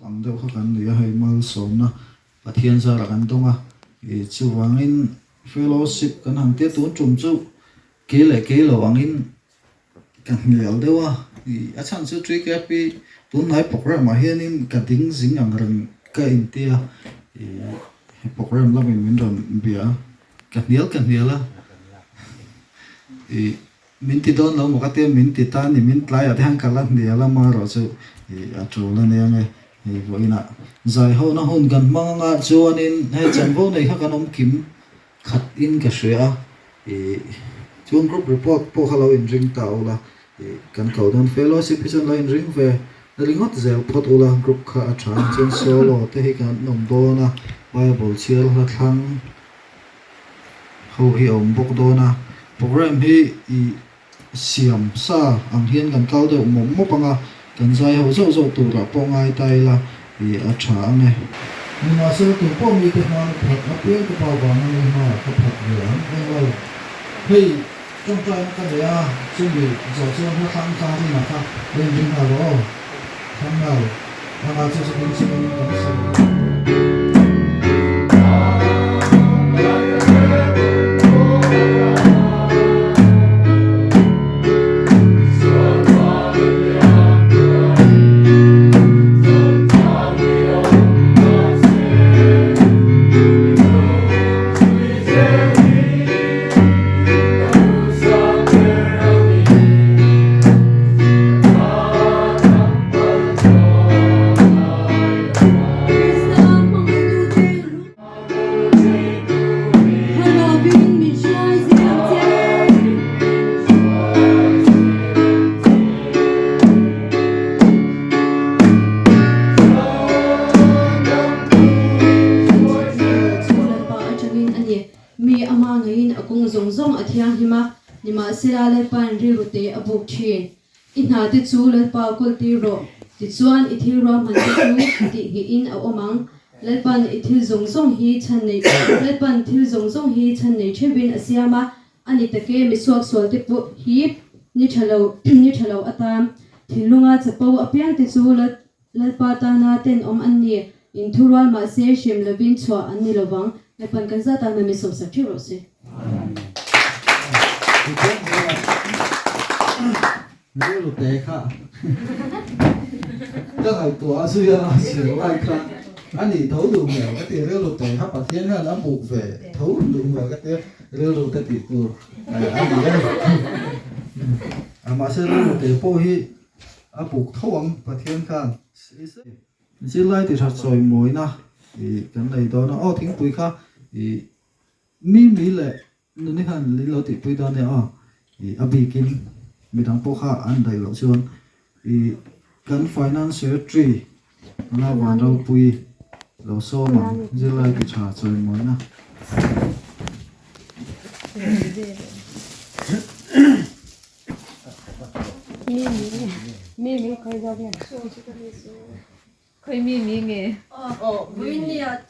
ang deuh kha kan nia hei mal somna pathian sa ra kan tonga chu wangin fellowship kan han te tu chum chu ke lo angin kan lial dewa a chan chu tree ke pi tun nai program ma hianin ka ding zing ang ran ka in tia program la min ron bia kan hiala min ti don lo mo ka te min ti ta ni min tlai a thang kala ni ala ma ro chu a chu la ne nge voina zai ho na hun gan manga chuanin he chanvo nei ha kanom kim khat in ka shrea chuan group report po khalo in ring ta ola kan ko don fellowship is online ring ve ringot zel pot ola group kha a than chen solo te hi kan nom do na bible chial la thang ho hi om bok do na program hi siam sa ang hian kan kau de mom mo panga kan zai ho zo tu ra po ngai tai la a tha ne ni ma se tu po mi ke ma phat a pe ko pa wa ni ma ko phat ni an ai hei trong trai ka de a chu bi zo zo na khang ka ni na ka len jing ha ro khang nào ma chu chu kan chu nima sira le pan ri ru te abuk thin inha ti chu le pa kul ti ro ti chuan i thil ro man ti chu ti hi in a omang le pan i thil zong zong hi chan nei le pan thil zong zong hi chan nei thebin asiama ani take mi suak sual te pu hi ni thalo atam thilunga chapo apian ti chu le pa ta na ten om an ni in thural ma se shim labin chwa an ni lowang le pan kan za ta na mi som sa thi ro se nếu lụt tệ khá các thầy tùa suy ra sửa lại khá anh thì thấu đủ nghèo cái tiền nếu lụt tệ hấp bạc thiên là nó buộc về thấu đủ nghèo cái tiền nếu lụt tệ tỷ tùa anh thì đây mà sẽ nếu lụt tệ po hi buộc thấu ông bạc thiên khan xin lại thì thật rồi mối na thì cái này đó nó tiếng bùi khá thì mi lệ nên khan lý lối tỷ bùi đó này thì abikin mi thằng po kha an dai lo chuan kan financial tree la wan ro pui lo so ma zilai ki cha choi mo na mi khơi ra đi khơi mi nghe buin ni a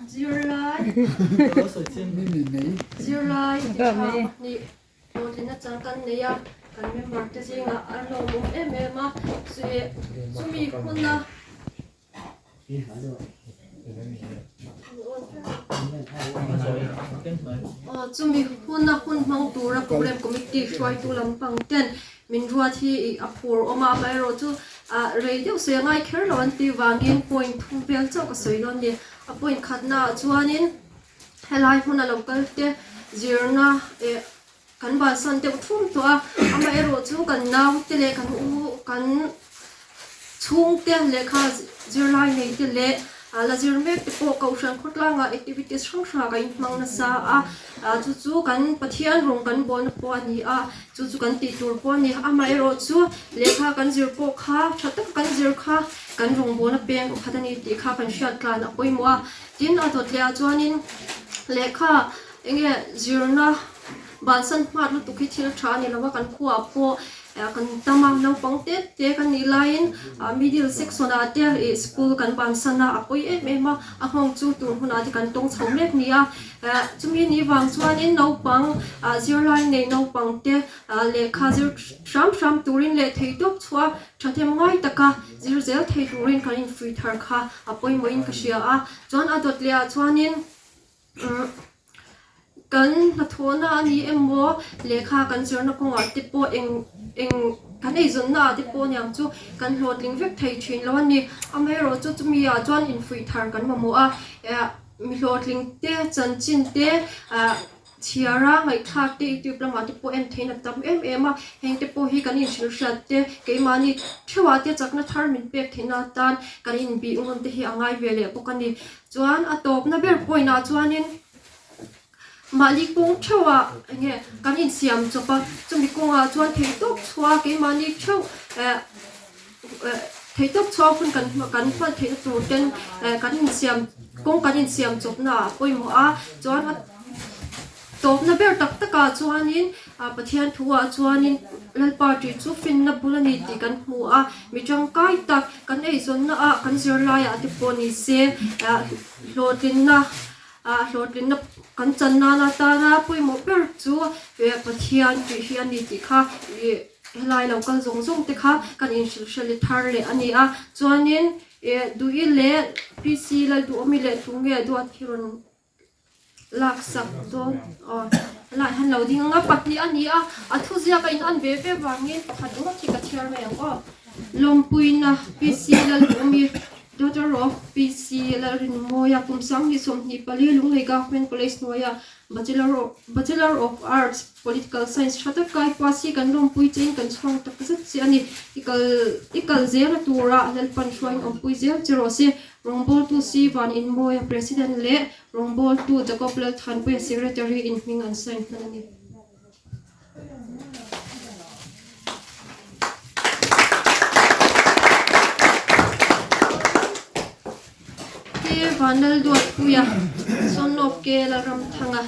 zero line có sự chen mi zero line ni o tin na chang kan ne ya kan member te singa alo mo ma sumi khunna sumi khunna khun mang tura problem committee try to lampang ten min ruat hi apur oma bai ro chu radio se ngai kher lo an ti wangin point thu vel chau ka soilon ni a point khatna chuanin helai huna local te zirna kan ba san te thum to ama ero chu kan naw te le kan u kan chung te le kha zirlai nei te le la zirmek te ko kaushan khotlanga activities shrang shrang ka mang na sa chu kan pathian rong kan bon po ani chu kan ti tur po ni ama ero chu le kha kan zir po kha thatak kan zir kha kan rong bon peng khatani ti kha kan shat tlan a poimo tin a thot le chuanin le kha enge zirna ban san mat lu tukhi thil tha ni lawa kan khuwa po kan tamang nang pangtet te kan ilain middle section atel school kan ban sana apoi ema ahong chu tur huna ti kan tong chhomlek nia chumi ni wang chuanin no pang zero line nei no pang te le khazir sham turin le theitop chua thathem ngai taka zir zel thei turin kan in free thar kha apoi moin ka sia a chuan adot le chuanin kan na thona ani emo lekha kan serna ko tipo eng kan ei zon na tipo nyang chu kan hlot ling vek thei thin lo ani amero chu chumi a chuan in free thar kan mamu a mi hlot ling te chan chin te chiara ngai thak te tu plama tipo em theina tam em a heng te po hi kan in shil shat te ke mani thwa te chakna thar min pek thina tan kan in bi ungam te hi angai vele pokani chuan atop na ber poina chuanin mali kong chawa nge kan in siam chopa chumi konga chuan theitok chua ke mani chau theitok chua khun kan fa thei tu ten kan in siam kong kan in siam chopna poimo a chuan top na ber tak taka chuanin pathian thuwa chuanin lal party chu fin na bulani ti kan mu a mi chang kai tak kan ei zon na a kan zir lai a ti poni se hlotin na hlotin na kan chan na ta na poimo ber chu pathian ti hian ni ti kha helai local zong te kha kan in shil thar le ani a chuanin du i le pc la du omi le tunge du athiron laksak to lai han lo ding nga patni ani a athu zia ka in an be be wangin khadu ki ka thiar me ang ko lompuina pc la omi daughter of pc la rin moya kumsang ni som ni pali lungai government college noya bachelor of arts political science thata kai pasi kan lompui chen kan chhong tak zat si ani ikal zera tura lal pan shwang ompui zer chero se rongbol tu si van in moya president le rongbol tu jacob le than pu secretary in ming an sign ani vanal duat puya son of ke la ram thanga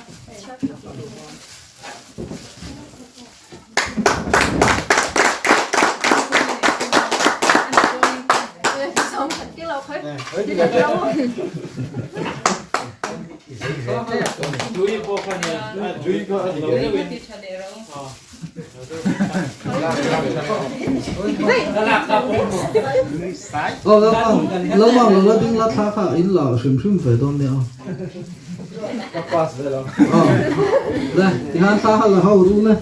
xong cái lầu hết Jui po kanya, Jui ko lâu mong là đinh lát thả khá in lão xìm phải đón nè đây thì hắn thả là hậu ru nè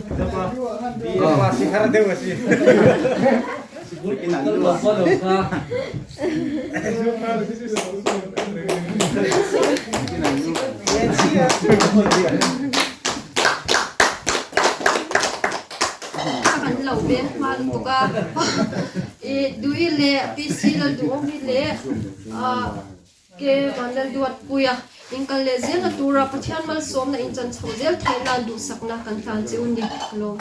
kan lau ben mal tuka du ile pc la du omi le ke vandal duat puya inkal le zel tura pathian mal som na inchan chhozel thela du sakna kan than che undi lo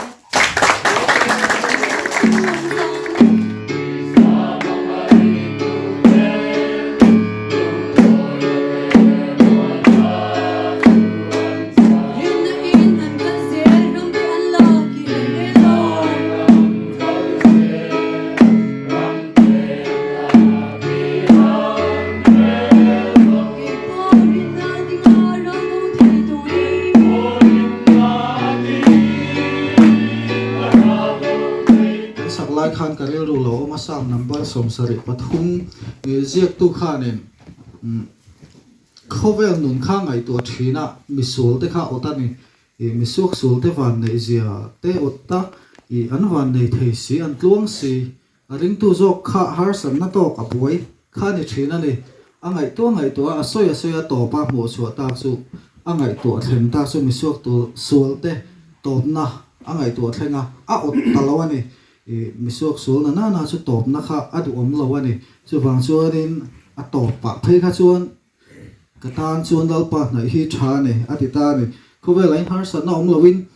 khan karel ru lo ma sam number som sari pathum ziak tu khanin khovel nun kha ngai to thina misul te kha otani misuk sul te van nei zia te otta an van nei thei si an tluang si ring tu jok kha har san na to ka buai kha ni thina ni angai to a soya to pa mo chu ta chu angai to thlem ta chu misuk tu sul te top na angai to thlenga a ot talawani misuk sul na chu top na kha adu om lawani chu wang chuanin a top pa phei kha chuan katan chuan dal pa nai hi tha ne atita ni khovel line har san na om lawin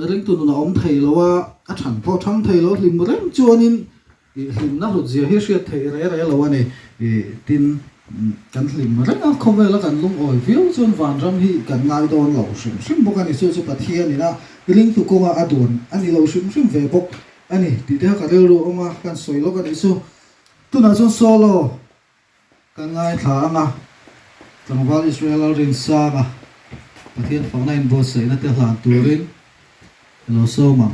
ring tu na om thei lawa a than po thang thei lo lim rem chuanin him na ru zia hi hriat thei re lawani tin kan lim rem a khovel kan lung oi viu chuan van ram hi kan ngai don lo sim bokani chu pathian ni na ring tu ko nga adun ani lo sim ve bok อันนี้ดีเดียวกันเร็วรู้ออกมากันสวยแล้วกันอีสุตัวนั้นส่วนโซโล่กันง่ายถางอ่ะจังหวัดอิสราเอลรินซากอ่ะประเทศฝั่งนั้นบอสเซนัตเตอร์หลานตัวรินโลโซมัง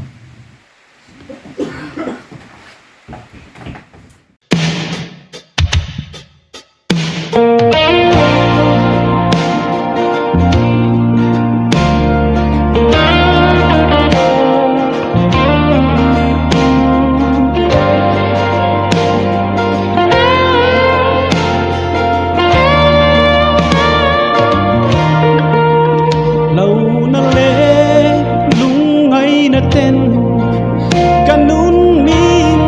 lâu na lê lung ngay na tên kanun min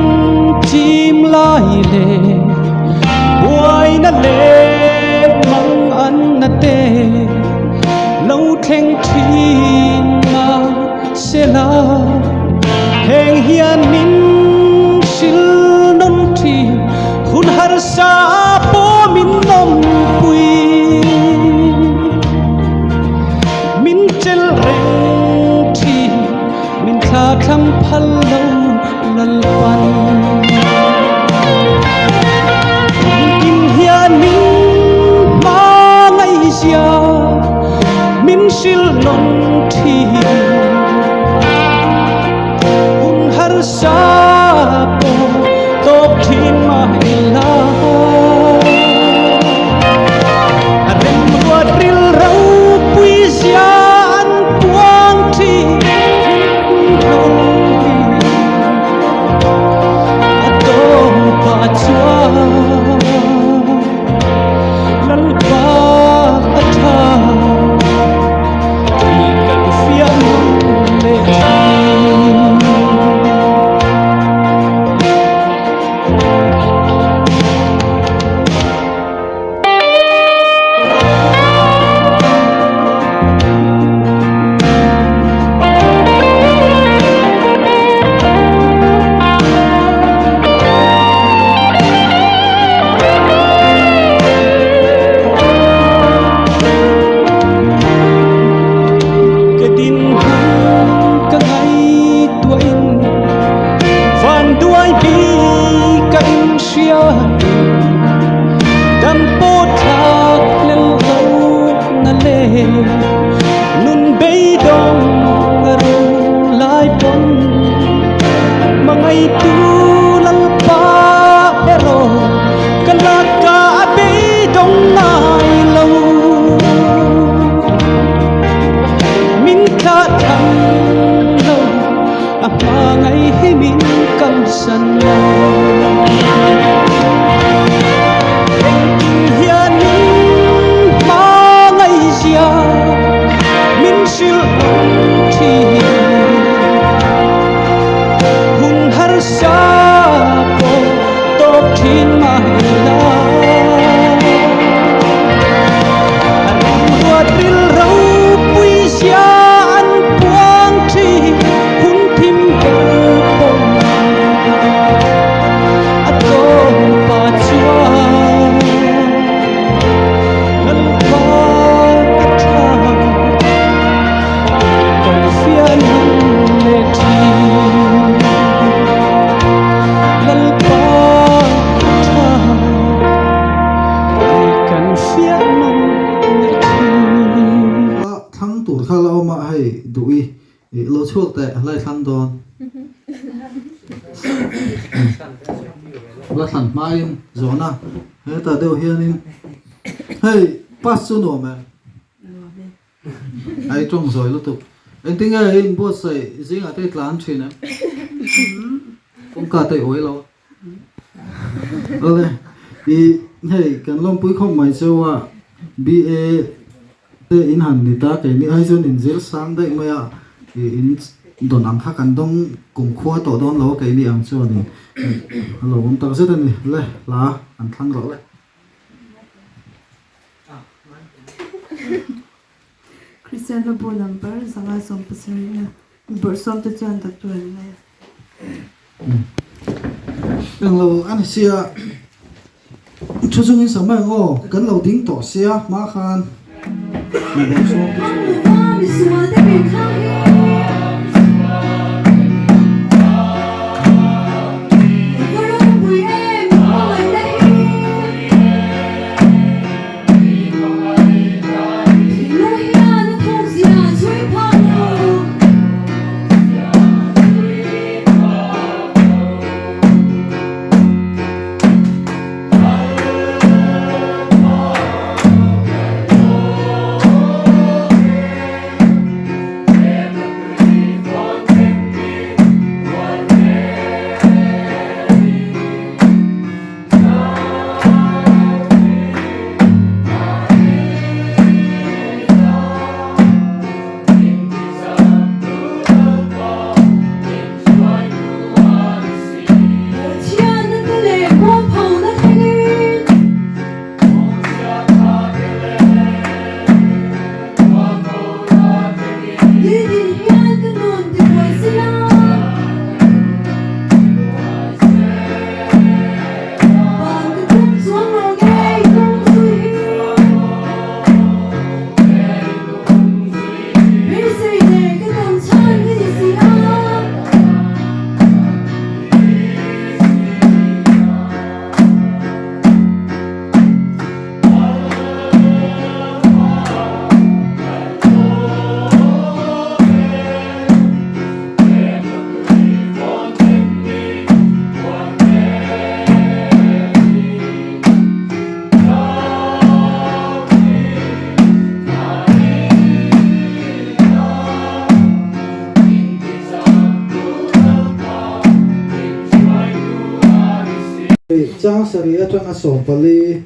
chim lai lê buai na lê mang ăn na tê lâu theng thiên ma se la heng hian min sil non thi hun har sa po min nom pui min chel reng thi min tha tham phal lo lal pan in hian min ma ngai sia min sil non thi hun har sa po top thin ma la rem ruat ril rau pui sia an puang thi lo ato pa chua lal pa atha thi kan fian le cái tin cái ngày tuổi van đuôi đi cánh xia đam bố thạc lên lâu na lê nun bay đông ngaru lai pon mà ngày tu lal pa ero kalaka bay đông nai lâu min kha tham lo apa ngai hi min kam san lo hian min ma ngai sia min sil thi hun har sa po top thin ma la ruat ril rau pui sia an puang thi hun thim ker pom ato pa chua lal pa atha kan fian le thi lal pa atha kan fian le thi ทั้งตูดข้าเรามาให้ดูอีเราช่วยแต่ไล่ทั้งตอนแล้วสั่นมาอินจอนะเฮ้ยแต่เดี๋ยวเฮียนินเฮ้ยปัสสุนโอแม่ไอ้ตรงสวยลุตุเอ็งทิ้งไอ้อินบัวใส่สิ่งอะไรกลางชีนะผมกาแต่โอ้ยเราเลยอีเฮ้ยกันลงปุ้ยข้อหมายเชื่อว่า BA เตอินหันนิตาเกนี่ให้ส่วนอินเซลสังได้ไหมอ่ะอินโดนอังคักันต้องกลุ่มขั้วต่อโดนเราเกนี่อังส่วนนี่ฮัลโหลผมตัดเส้นนี่เลยลาอันทั้งเราเลย Christian lo bo number zanga som pasarina bor som to chan ta tu ne เรื่องเราอันเสียช่วงนี้สมัยโอ้กันเราดิ้งต่อเสียมาคานมาบอกโซ่ This is what they chang sari atanga som pali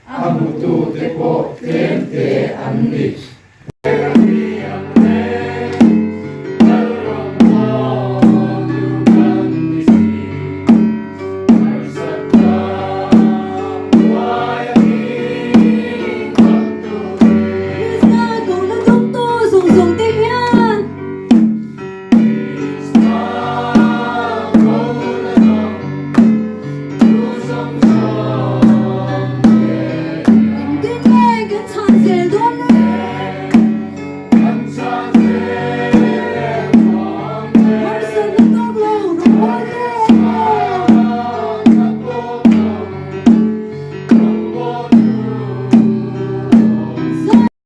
Amutu te po ten te anni